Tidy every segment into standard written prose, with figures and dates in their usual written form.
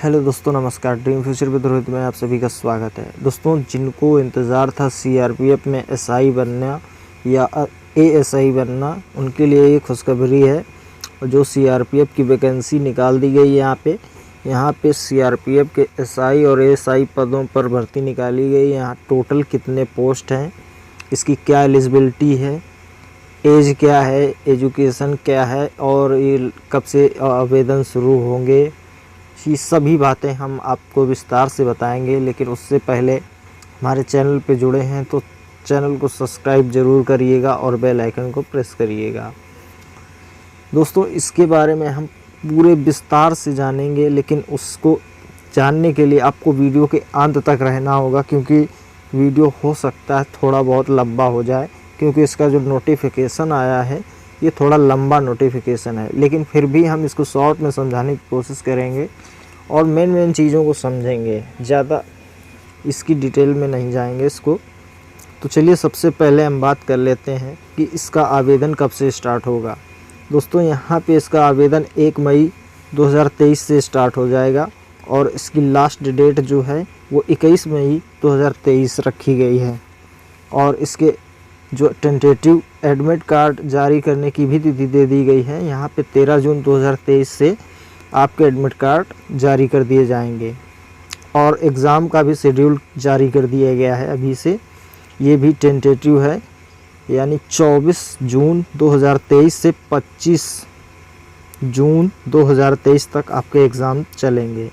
Hello दोस्तों, नमस्कार। Dream future with Rohit में आप सभी का स्वागत है। दोस्तों, जिनको इंतज़ार था सीआरपीएफ में एसआई बनना या एएसआई बनना, उनके लिए ये खुशखबरी है। जो सीआरपीएफ की वैकेंसी निकाल दी गई है यहाँ पे सीआरपीएफ के एसआई और एएसआई पदों पर भर्ती निकाली गई। यहाँ टोटल कितने पोस्ट हैं, इसकी क्या एलिजिबिलिटी है, एज क्या है, एजुकेशन क्या है और ये कब से आवेदन शुरू होंगे, ये सभी बातें हम आपको विस्तार से बताएंगे। लेकिन उससे पहले हमारे चैनल पे जुड़े हैं तो चैनल को सब्सक्राइब ज़रूर करिएगा और बेल आइकन को प्रेस करिएगा। दोस्तों, इसके बारे में हम पूरे विस्तार से जानेंगे, लेकिन उसको जानने के लिए आपको वीडियो के अंत तक रहना होगा, क्योंकि वीडियो हो सकता है थोड़ा बहुत लंबा हो जाए, क्योंकि इसका जो नोटिफिकेशन आया है ये थोड़ा लंबा नोटिफिकेशन है। लेकिन फिर भी हम इसको शॉर्ट में समझाने की कोशिश करेंगे और मेन चीज़ों को समझेंगे, ज़्यादा इसकी डिटेल में नहीं जाएंगे इसको। तो चलिए सबसे पहले हम बात कर लेते हैं कि इसका आवेदन कब से स्टार्ट होगा। दोस्तों, यहाँ पे इसका आवेदन 1 मई 2023 से स्टार्ट हो जाएगा और इसकी लास्ट डेट जो है वो 21 मई 2023 रखी गई है। और इसके जो टेंटेटिव एडमिट कार्ड जारी करने की भी तिथि दे दी गई है। यहाँ पे 13 जून 2023 से आपके एडमिट कार्ड जारी कर दिए जाएंगे और एग्ज़ाम का भी शेड्यूल जारी कर दिया गया है अभी से। ये भी टेंटेटिव है, यानी 24 जून 2023 से 25 जून 2023 तक आपके एग्ज़ाम चलेंगे।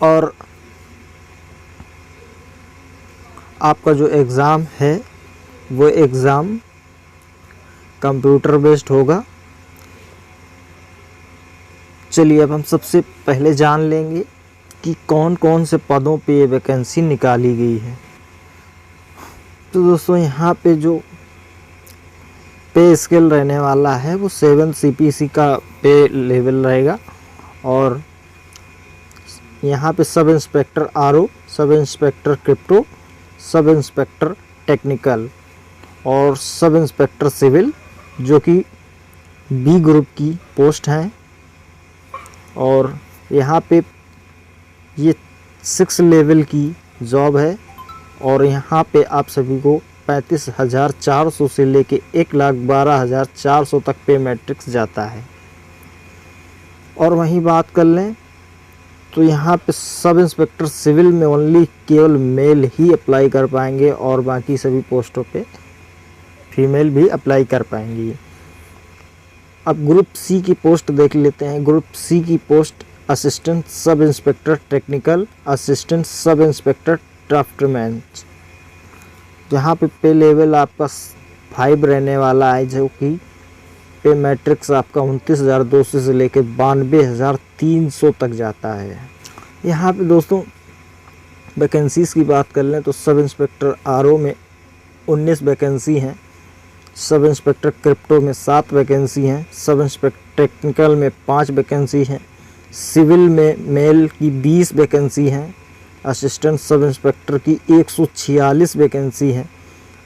और आपका जो एग्ज़ाम है वो एग्ज़ाम कंप्यूटर बेस्ड होगा। चलिए अब हम सबसे पहले जान लेंगे कि कौन कौन से पदों पे ये वैकेंसी निकाली गई है। तो दोस्तों, यहाँ पे जो पे स्केल रहने वाला है वो 7 CPC का पे लेवल रहेगा। और यहाँ पे sub inspector RO, sub inspector crypto, सब इंस्पेक्टर टेक्निकल और सब इंस्पेक्टर सिविल, जो कि B ग्रुप की पोस्ट हैं। और यहाँ पे ये 6 लेवल की जॉब है और यहाँ पे आप सभी को 35,400 से लेके 1,12,400 तक पे मैट्रिक्स जाता है। और वहीं बात कर लें तो यहाँ पे सब इंस्पेक्टर सिविल में ओनली केवल मेल ही अप्लाई कर पाएंगे और बाकी सभी पोस्टों पे फीमेल भी अप्लाई कर पाएंगी। अब ग्रुप C की पोस्ट देख लेते हैं। ग्रुप C की post assistant sub inspector technical, assistant sub inspector draftsman. यहाँ पे लेवल आपका 5 रहने वाला है, जो कि पे मैट्रिक्स आपका 29,200 से लेकर 92,300 तक जाता है। यहाँ पे दोस्तों वैकेंसीज़ की बात कर लें तो सब इंस्पेक्टर RO में 19 वैकेंसी हैं, सब इंस्पेक्टर क्रिप्टो में 7 वैकेंसी हैं, सब इंस्पेक्टर टेक्निकल में 5 वैकेंसी हैं, सिविल में मेल की 20 वैकेंसी हैं, असिस्टेंट सब इंस्पेक्टर की 146 वैकेंसी हैं,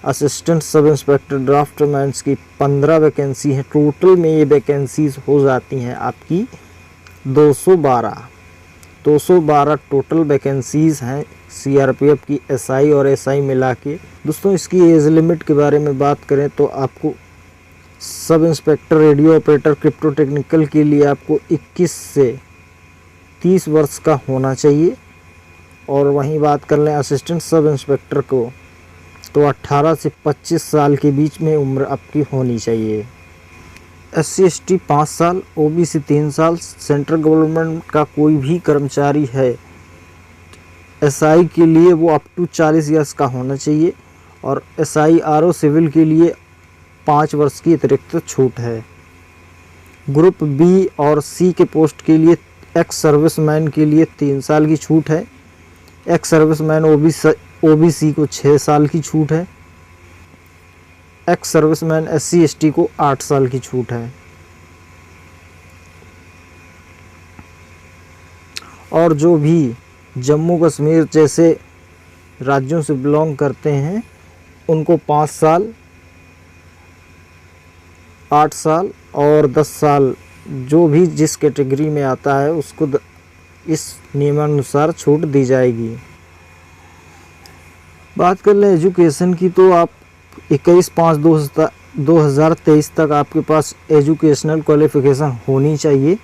असिस्टेंट सब इंस्पेक्टर ड्राफ्टमैन्स की 15 वैकेंसी हैं। टोटल में ये वैकेंसीज हो जाती हैं आपकी 212 टोटल वैकेंसीज हैं सीआरपीएफ की एसआई और एसआई मिला के। दोस्तों, इसकी एज लिमिट के बारे में बात करें तो आपको sub inspector radio operator crypto technical के लिए आपको 21 से 30 वर्ष का होना चाहिए। और वहीं बात कर लें असिस्टेंट सब इंस्पेक्टर को तो 18 से 25 साल के बीच में उम्र आपकी होनी चाहिए। SC ST 5 साल, OBC 3 साल, सेंट्रल गवर्नमेंट का कोई भी कर्मचारी है SI के लिए वो अप टू 40 ईयर्स का होना चाहिए। और SI RO सिविल के लिए 5 वर्ष की अतिरिक्त छूट है। ग्रुप B और C के पोस्ट के लिए एक्स सर्विसमैन के लिए 3 साल की छूट है। एक्स सर्विसमैन OBC को 6 साल की छूट है। एक्स सर्विसमैन SC ST को 8 साल की छूट है। और जो भी जम्मू कश्मीर जैसे राज्यों से बिलोंग करते हैं उनको 5 साल 8 साल और 10 साल जो भी जिस कैटेगरी में आता है उसको इस नियमानुसार छूट दी जाएगी। बात कर लें एजुकेशन की, तो आप 21/5/2023 तक आपके पास एजुकेशनल क्वालिफ़िकेशन होनी चाहिए।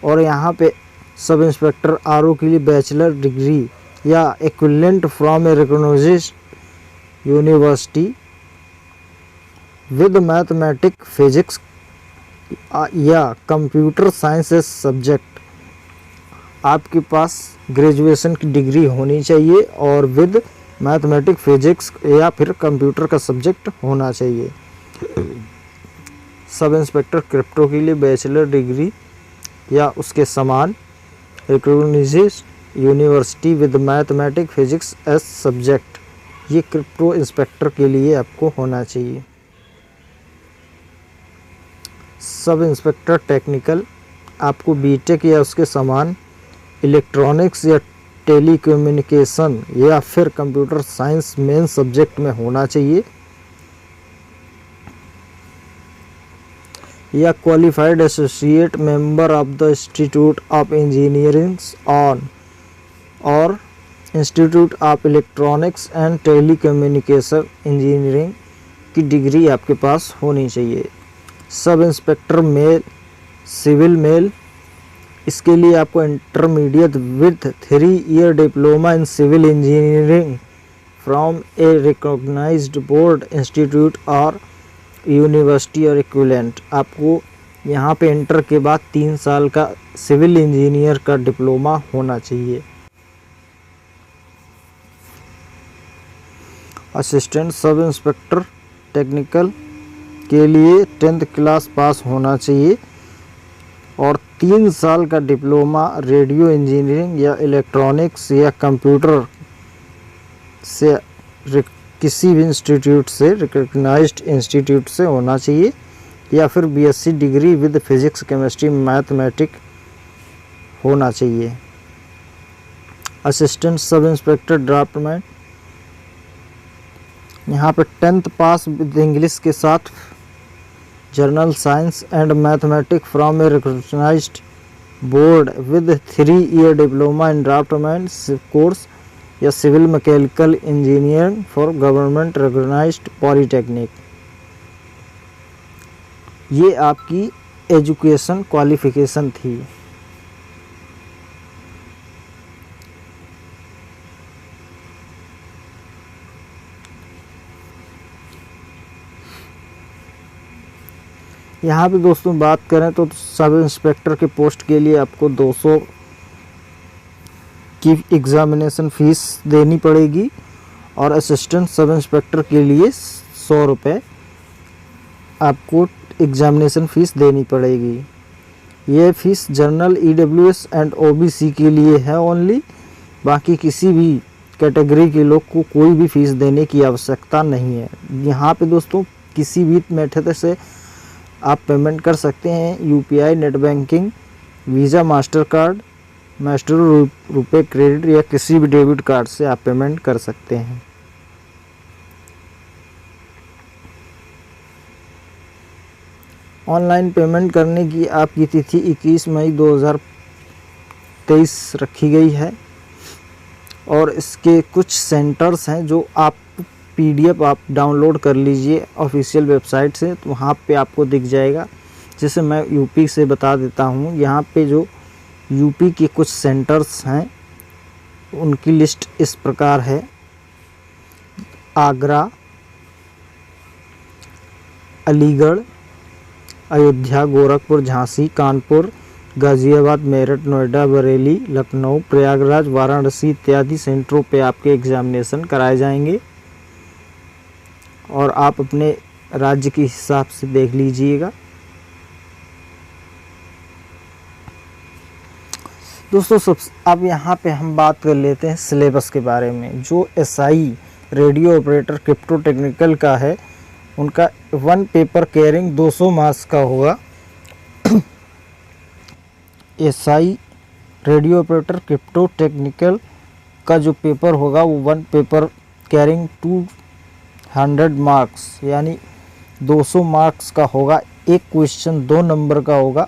और यहाँ पे सब इंस्पेक्टर आरओ के लिए बैचलर डिग्री या equivalent from a recognised university with mathematics physics या कंप्यूटर साइंस एज सब्जेक्ट, आपके पास ग्रेजुएशन की डिग्री होनी चाहिए और विद मैथमेटिक्स फिजिक्स या फिर कंप्यूटर का सब्जेक्ट होना चाहिए। सब इंस्पेक्टर क्रिप्टो के लिए बैचलर डिग्री या उसके समान recognised university with mathematics physics as subject, ये क्रिप्टो इंस्पेक्टर के लिए आपको होना चाहिए। सब इंस्पेक्टर टेक्निकल, आपको बीटेक या उसके समान इलेक्ट्रॉनिक्स या टेलीकम्युनिकेशन या फिर कंप्यूटर साइंस मेन सब्जेक्ट में होना चाहिए, या qualified associate member of the institute of engineering on और institute of electronics and telecommunication engineering की डिग्री आपके पास होनी चाहिए। Sub inspector mail civil mail, इसके लिए आपको intermediate with 3 year diploma in civil engineering from a recognised board institute और यूनिवर्सिटी और इक्विवेलेंट, आपको यहाँ पे इंटर के बाद 3 साल का सिविल इंजीनियर का डिप्लोमा होना चाहिए। असिस्टेंट सब इंस्पेक्टर टेक्निकल के लिए 10th क्लास पास होना चाहिए और 3 साल का डिप्लोमा रेडियो इंजीनियरिंग या इलेक्ट्रॉनिक्स या कंप्यूटर से किसी भी इंस्टीट्यूट से रिकॉग्नाइज्ड इंस्टीट्यूट से होना चाहिए, या फिर BSc degree with physics chemistry mathematics होना चाहिए। असिस्टेंट सब इंस्पेक्टर ड्राफ्टमैन, यहाँ पे 10th पास विद इंग्लिश के साथ general science and mathematics from a recognised board with 3 year diploma in draftsman course या civil mechanical engineering for government recognised polytechnic, ये आपकी education qualification थी। यहाँ पे दोस्तों बात करें तो सब इंस्पेक्टर के पोस्ट के लिए आपको 200 की एग्ज़ामिनेशन फ़ीस देनी पड़ेगी और असिस्टेंट सब इंस्पेक्टर के लिए 100 रुपये आपको एग्ज़ामिनेशन फ़ीस देनी पड़ेगी। ये fees general EWS and OBC के लिए है ओनली, बाकी किसी भी कैटेगरी के लोग को कोई भी फ़ीस देने की आवश्यकता नहीं है। यहाँ पे दोस्तों किसी भी मेथड से आप पेमेंट कर सकते हैं, UPI, net banking, visa, master card, master रुपए क्रेडिट या किसी भी डेबिट कार्ड से आप पेमेंट कर सकते हैं। ऑनलाइन पेमेंट करने की आपकी तिथि 21 मई 2023 रखी गई है और इसके कुछ सेंटर्स हैं जो आप पीडीएफ आप डाउनलोड कर लीजिए ऑफिशियल वेबसाइट से, तो वहाँ पे आपको दिख जाएगा। जैसे मैं यूपी से बता देता हूँ, यहाँ पे जो यूपी के कुछ सेंटर्स हैं उनकी लिस्ट इस प्रकार है: आगरा, अलीगढ़, अयोध्या, गोरखपुर, झांसी, कानपुर, गाज़ियाबाद, मेरठ, नोएडा, बरेली, लखनऊ, प्रयागराज, वाराणसी इत्यादि सेंटरों पे आपके एग्ज़ामिनेशन कराए जाएंगे और आप अपने राज्य के हिसाब से देख लीजिएगा। दोस्तों अब यहाँ पे हम बात कर लेते हैं सिलेबस के बारे में। जो SI radio operator crypto technical का है, उनका 1 पेपर कैरिंग 200 मार्क्स का होगा। SI radio operator crypto technical का जो पेपर होगा वो 1 पेपर कैरिंग 200 मार्क्स यानी 200 मार्क्स का होगा। एक क्वेश्चन 2 नंबर का होगा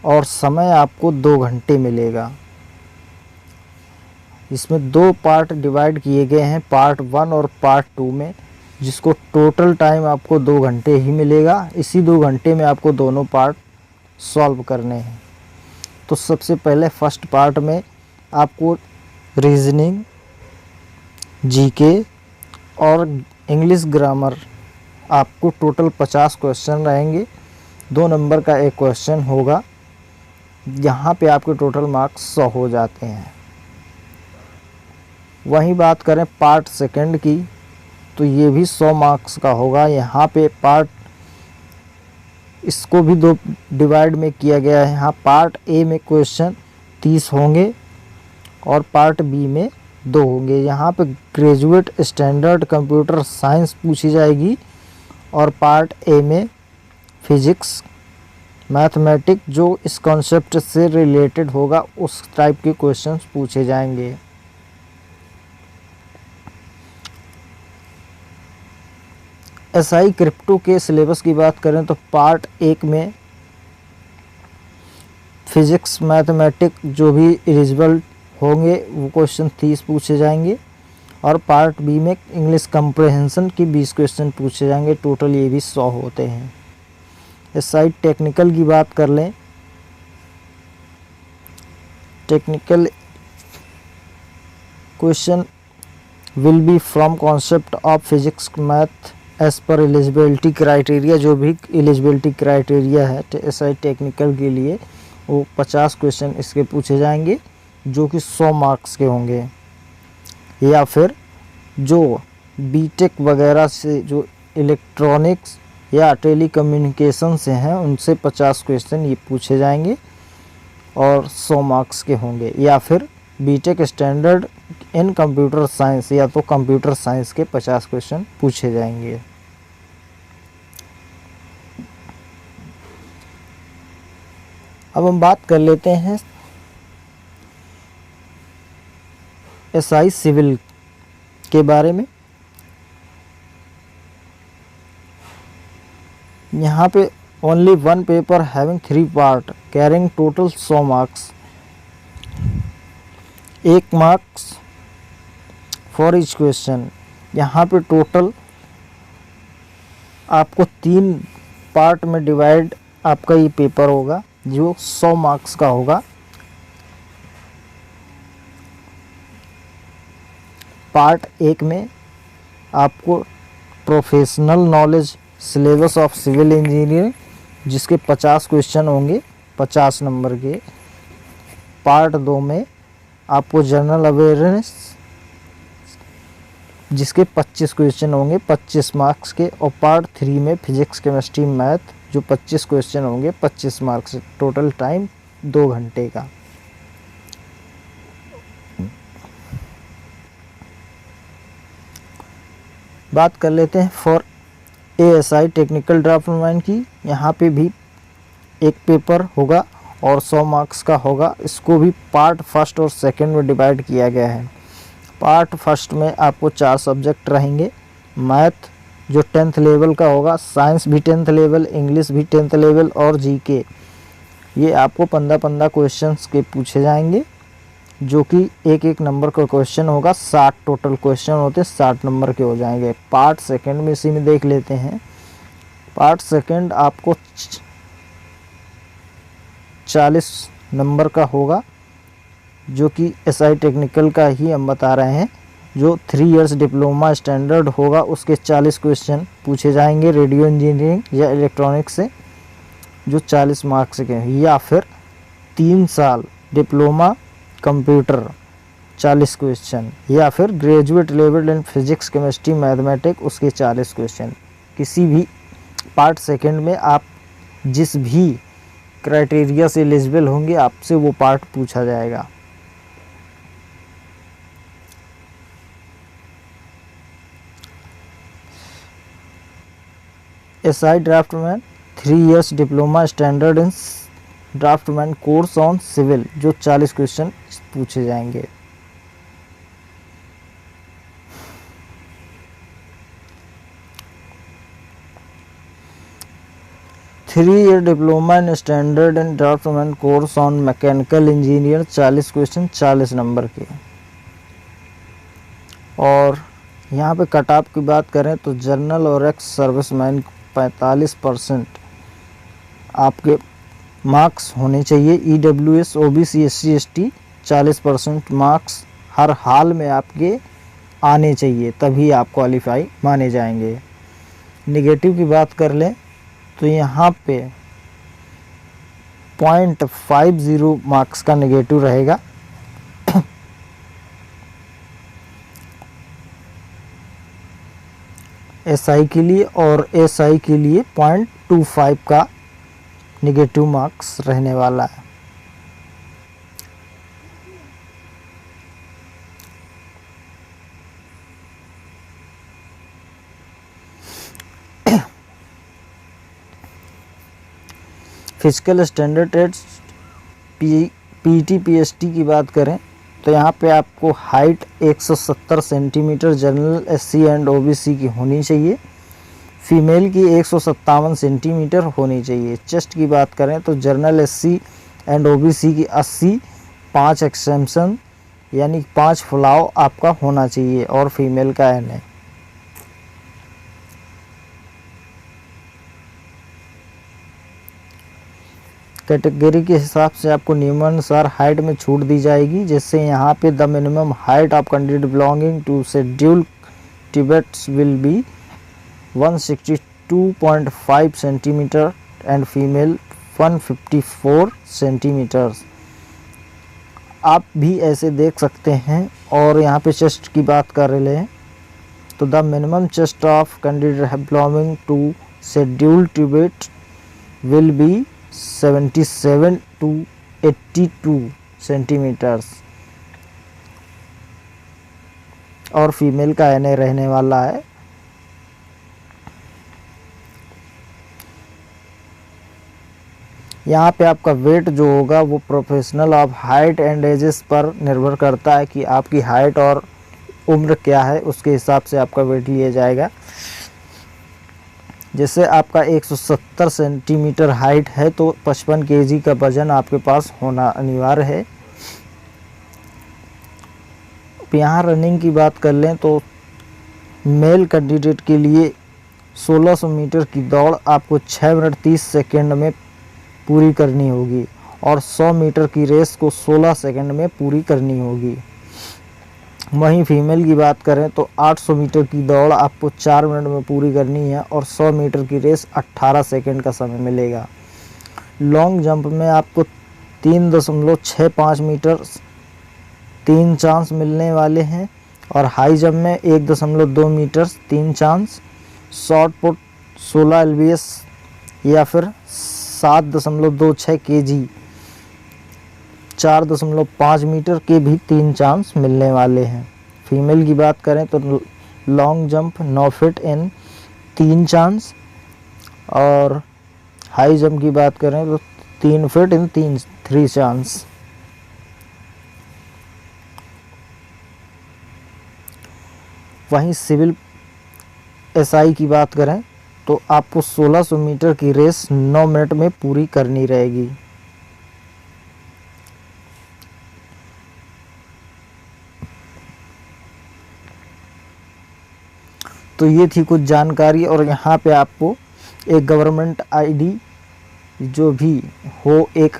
और समय आपको 2 घंटे मिलेगा। इसमें 2 पार्ट डिवाइड किए गए हैं, पार्ट 1 और पार्ट 2 में, जिसको टोटल टाइम आपको 2 घंटे ही मिलेगा। इसी 2 घंटे में आपको दोनों पार्ट सॉल्व करने हैं। तो सबसे पहले फर्स्ट पार्ट में आपको रीजनिंग, जीके और इंग्लिश ग्रामर, आपको टोटल 50 क्वेश्चन रहेंगे। 2 नंबर का एक क्वेश्चन होगा। यहाँ पे आपके टोटल मार्क्स 100 हो जाते हैं। वहीं बात करें पार्ट सेकंड की, तो ये भी 100 मार्क्स का होगा। यहाँ पे पार्ट, इसको भी 2 डिवाइड में किया गया है। यहाँ पार्ट ए में क्वेश्चन 30 होंगे और पार्ट बी में 2 होंगे। यहाँ पे ग्रेजुएट स्टैंडर्ड कंप्यूटर साइंस पूछी जाएगी और पार्ट ए में फिजिक्स, मैथमेटिक्स, जो इस कॉन्सेप्ट से रिलेटेड होगा उस टाइप के क्वेश्चंस पूछे जाएंगे। एसआई क्रिप्टो के सिलेबस की बात करें तो पार्ट 1 में फिजिक्स, मैथमेटिक्स जो भी एलिजिबल होंगे वो क्वेश्चन 30 पूछे जाएंगे और पार्ट बी में इंग्लिश कम्प्रहेंशन की 20 क्वेश्चन पूछे जाएंगे। टोटल ये भी 100 होते हैं। एसआई टेक्निकल की बात कर लें, technical question will be from concept of physics, math as per eligibility criteria. जो भी एलिजिबिलिटी क्राइटेरिया है एसआई टेक्निकल के लिए, वो 50 क्वेश्चन इसके पूछे जाएंगे जो कि 100 मार्क्स के होंगे। या फिर जो बीटेक वगैरह से, जो इलेक्ट्रॉनिक्स या टेलीकम्युनिकेशन से हैं, उनसे 50 क्वेश्चन ये पूछे जाएंगे और 100 मार्क्स के होंगे। या फिर BTech standard in computer science, या तो कंप्यूटर साइंस के 50 क्वेश्चन पूछे जाएंगे। अब हम बात कर लेते हैं एसआई सिविल के बारे में। यहाँ पे only 1 paper having 3 part carrying total 100 marks, 1 marks for each question. यहाँ पे टोटल आपको 3 पार्ट में डिवाइड आपका ये पेपर होगा जो 100 मार्क्स का होगा। पार्ट 1 में आपको professional knowledge, syllabus of civil engineering, जिसके 50 क्वेश्चन होंगे 50 नंबर के। पार्ट 2 में आपको जनरल अवेयरनेस, जिसके 25 क्वेश्चन होंगे 25 मार्क्स के। और पार्ट 3 में फिजिक्स, केमिस्ट्री, मैथ, जो 25 क्वेश्चन होंगे 25 मार्क्स। टोटल टाइम 2 घंटे का। बात कर लेते हैं फॉर एएसआई टेक्निकल ड्राफ्टमैन की। यहाँ पे भी एक पेपर होगा और 100 मार्क्स का होगा। इसको भी पार्ट फर्स्ट और सेकंड में डिवाइड किया गया है। पार्ट फर्स्ट में आपको 4 सब्जेक्ट रहेंगे। मैथ जो 10th लेवल का होगा, साइंस भी 10th लेवल, इंग्लिश भी 10th लेवल और जीके। ये आपको 15-15 क्वेश्चंस के पूछे जाएंगे, जो कि एक नंबर का क्वेश्चन होगा। 60 टोटल क्वेश्चन होते, 60 नंबर के हो जाएंगे। पार्ट सेकंड में इसी में देख लेते हैं। पार्ट सेकंड आपको 40 नंबर का होगा, जो कि एसआई टेक्निकल का ही हम बता रहे हैं। जो 3 इयर्स डिप्लोमा स्टैंडर्ड होगा उसके 40 क्वेश्चन पूछे जाएंगे रेडियो इंजीनियरिंग या इलेक्ट्रॉनिक्स से, जो 40 मार्क्स के हैं। या फिर 3 साल डिप्लोमा कंप्यूटर 40 क्वेश्चन, या फिर graduate level in physics, chemistry, mathematics, उसके 40 क्वेश्चन। किसी भी पार्ट सेकंड में आप जिस भी क्राइटेरिया से एलिजिबल होंगे आपसे वो पार्ट पूछा जाएगा। SI draftsman 3 years diploma standard in draftsman course on civil, जो 40 क्वेश्चन पूछे जाएंगे। 3 year diploma in standard and draftsman course on mechanical engineer, 40 question 40 number के। और यहाँ पे कट ऑफ की बात करें तो जनरल और एक्स सर्विसमैन 45% आपके मार्क्स होने चाहिए। EWS OBC SC ST 40% marks हर हाल में आपके आने चाहिए, तभी आप क्वालिफाई माने जाएंगे। नेगेटिव की बात कर लें तो यहाँ पे 0.50 मार्क्स का नेगेटिव रहेगा। SI के लिए और SI के लिए 0.25 का नेगेटिव मार्क्स रहने वाला है। Physical standard test PET PST की बात करें तो यहाँ पे आपको height 170 centimetre general SC and OBC की होनी चाहिए। फीमेल की 157 सेंटीमीटर होनी चाहिए। चेस्ट की बात करें तो जनरल SC एंड OBC की 80, 5 एक्सटेंशन यानी 5 फुलाव आपका होना चाहिए, और फीमेल का NA। कैटेगरी के हिसाब से आपको नियमानुसार हाइट में छूट दी जाएगी, जैसे यहाँ पे the minimum height of candidate belonging to schedule tribes will be 162.5 centimetre and female 154 centimetres. आप भी ऐसे देख सकते हैं। और यहाँ पे चेस्ट की बात कर रहे हैं तो the minimum chest of candidate belonging to schedule टिबेट विल बी 77 to 82 सेंटीमीटर्स, और फीमेल का NA रहने वाला है। यहाँ पे आपका वेट जो होगा वो professional of height and ages पर निर्भर करता है कि आपकी हाइट और उम्र क्या है, उसके हिसाब से आपका वेट लिया जाएगा। जैसे आपका 170 सेंटीमीटर हाइट है तो 55 kg का वजन आपके पास होना अनिवार्य है। यहाँ रनिंग की बात कर लें तो मेल कैंडिडेट के लिए 1600 मीटर की दौड़ आपको 6 मिनट 30 सेकेंड में पूरी करनी होगी, और 100 मीटर की रेस को 16 सेकेंड में पूरी करनी होगी। वहीं फीमेल की बात करें तो 800 मीटर की दौड़ आपको 4 मिनट में पूरी करनी है, और 100 मीटर की रेस 18 सेकेंड का समय मिलेगा। लॉन्ग जंप में आपको 3.65 मीटर 3 चांस मिलने वाले हैं, और हाई जंप में 1.2 metre 3 chance. Shot put 16 LBS या फिर 7.26 kg 4.5 मीटर के भी 3 चांस मिलने वाले हैं। फीमेल की बात करें तो long jump 9 feet in 3 chance, और हाई जंप की बात करें तो 3 फीट इन 3 चांस। वहीं सिविल SI की बात करें तो आपको 1600 मीटर की रेस 9 मिनट में पूरी करनी रहेगी। तो ये थी कुछ जानकारी, और यहाँ पे आपको एक गवर्नमेंट ID जो भी हो एक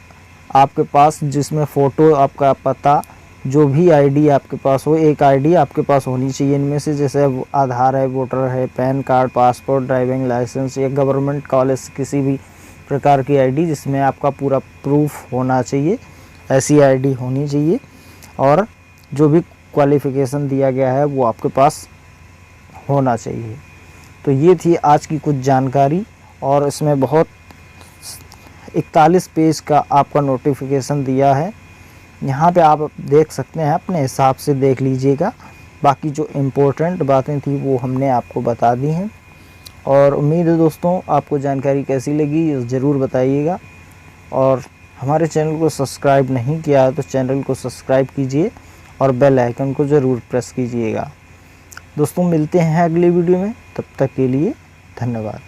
आपके पास, जिसमें फ़ोटो, आपका पता, जो भी ID आपके पास हो, एक ID आपके पास होनी चाहिए इनमें से, जैसे आधार है, वोटर है, PAN card, passport, driving licence, या गवर्नमेंट कॉलेज किसी भी प्रकार की ID जिसमें आपका पूरा प्रूफ होना चाहिए, ऐसी ID होनी चाहिए। और जो भी क्वालिफ़िकेशन दिया गया है वो आपके पास होना चाहिए। तो ये थी आज की कुछ जानकारी, और इसमें बहुत 41 पेज का आपका नोटिफिकेशन दिया है। यहाँ पे आप देख सकते हैं, अपने हिसाब से देख लीजिएगा। बाकी जो इम्पोर्टेंट बातें थी वो हमने आपको बता दी हैं, और उम्मीद है दोस्तों आपको जानकारी कैसी लगी ज़रूर बताइएगा। और हमारे चैनल को सब्सक्राइब नहीं किया है तो चैनल को सब्सक्राइब कीजिए, और बेल आइकन को ज़रूर प्रेस कीजिएगा। दोस्तों मिलते हैं अगली वीडियो में, तब तक के लिए धन्यवाद।